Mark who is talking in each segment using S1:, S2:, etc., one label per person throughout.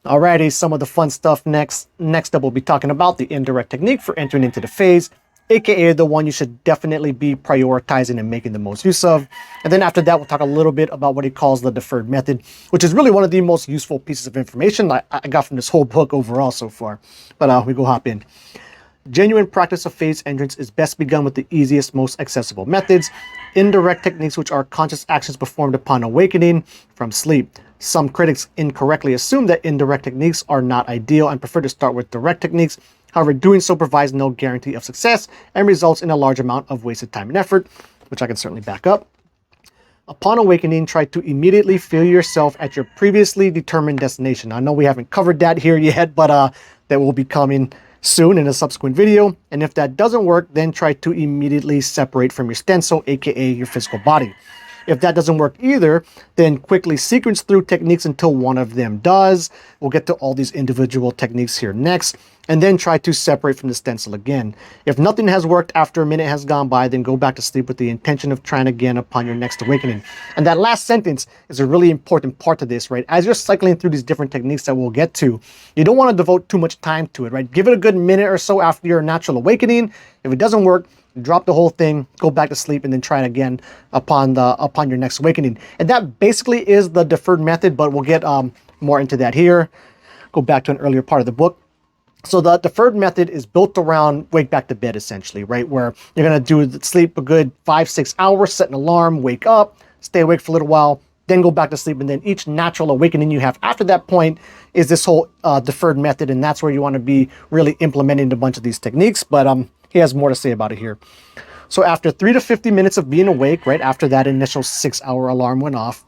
S1: Alrighty, some of the fun stuff next. Next up, we'll be talking about the indirect technique for entering into the phase, aka the one you should definitely be prioritizing and making the most use of. And then after that, we'll talk a little bit about what he calls the deferred method, which is really one of the most useful pieces of information I got from this whole book overall so far. But we go hop in. Genuine practice of phase entrance is best begun with the easiest, most accessible methods, indirect techniques, which are conscious actions performed upon awakening from sleep. Some critics incorrectly assume that indirect techniques are not ideal and prefer to start with direct techniques. However, doing so provides no guarantee of success and results in a large amount of wasted time and effort, which I can certainly back up. Upon awakening, try to immediately feel yourself at your previously determined destination. I know we haven't covered that here yet, but that will be coming soon in a subsequent video. And if that doesn't work, then try to immediately separate from your stencil, aka your physical body. If that doesn't work either, then quickly sequence through techniques until one of them does. We'll get to all these individual techniques here next, and then try to separate from the stencil again. If nothing has worked after a minute has gone by, then go back to sleep with the intention of trying again upon your next awakening. And that last sentence is a really important part to this, right? As you're cycling through these different techniques that we'll get to, you don't want to devote too much time to it, right? Give it a good minute or so after your natural awakening. If it doesn't work, drop the whole thing, go back to sleep, and then try it again upon your next awakening. And that basically is the deferred method, but we'll get more into that here. Go back to an earlier part of the book. So the deferred method is built around wake back to bed, essentially, right? Where you're going to do sleep a good 5-6 hours, set an alarm, wake up, stay awake for a little while, then go back to sleep. And then each natural awakening you have after that point is this whole deferred method. And that's where you want to be really implementing a bunch of these techniques. But he has more to say about it here. So after 3 to 50 minutes of being awake, right after that initial 6-hour alarm went off,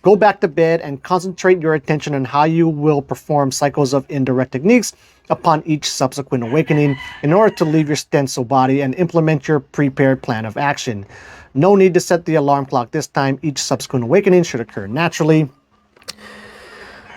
S1: go back to bed and concentrate your attention on how you will perform cycles of indirect techniques upon each subsequent awakening in order to leave your stencil body and implement your prepared plan of action. No need to set the alarm clock this time. Each subsequent awakening should occur naturally.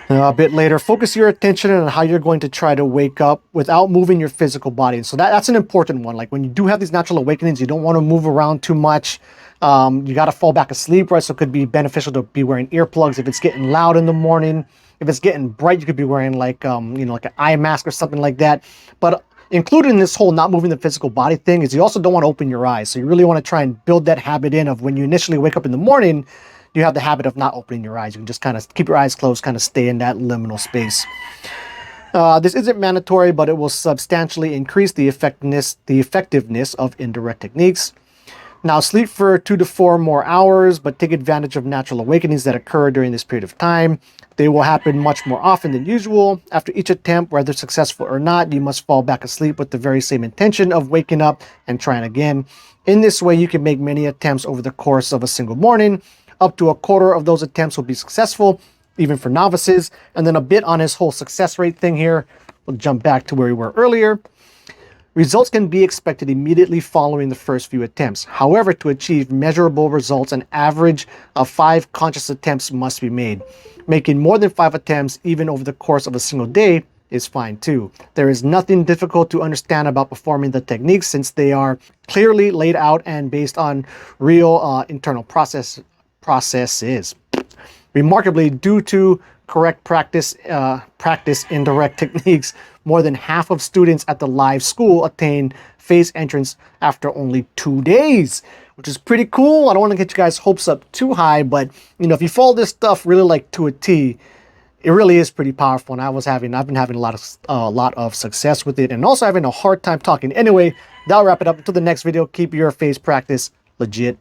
S1: A bit later, focus your attention on how you're going to try to wake up without moving your physical body. And so that's an important one. Like when you do have these natural awakenings, you don't want to move around too much. You got to fall back asleep, right? So it could be beneficial to be wearing earplugs if it's getting loud in the morning. If it's getting bright, you could be wearing like, like an eye mask or something like that. But included in this whole not moving the physical body thing is you also don't want to open your eyes. So you really want to try and build that habit in of when you initially wake up in the morning, you have the habit of not opening your eyes. You can just kind of keep your eyes closed, kind of stay in that liminal space. This isn't mandatory, but it will substantially increase the effectiveness of indirect techniques. Now, sleep for 2 to 4 more hours, but take advantage of natural awakenings that occur during this period of time. They will happen much more often than usual. After each attempt, whether successful or not, you must fall back asleep with the very same intention of waking up and trying again. In this way, you can make many attempts over the course of a single morning. Up to a quarter of those attempts will be successful, even for novices. And then a bit on his whole success rate thing here. We'll jump back to where we were earlier. Results can be expected immediately following the first few attempts. However, to achieve measurable results, an average of 5 conscious attempts must be made. Making more than 5 attempts, even over the course of a single day, is fine too. There is nothing difficult to understand about performing the techniques since they are clearly laid out and based on real internal processes. Remarkably, due to correct practice indirect techniques, more than half of students at the live school attain phase entrance after only 2 days, which is pretty cool. I don't want to get you guys' hopes up too high, but if you follow this stuff really like to a T, it really is pretty powerful. And I've been having a lot of success with it, and also having a hard time talking. Anyway, that'll wrap it up. Until the next video, keep your phase practice legit.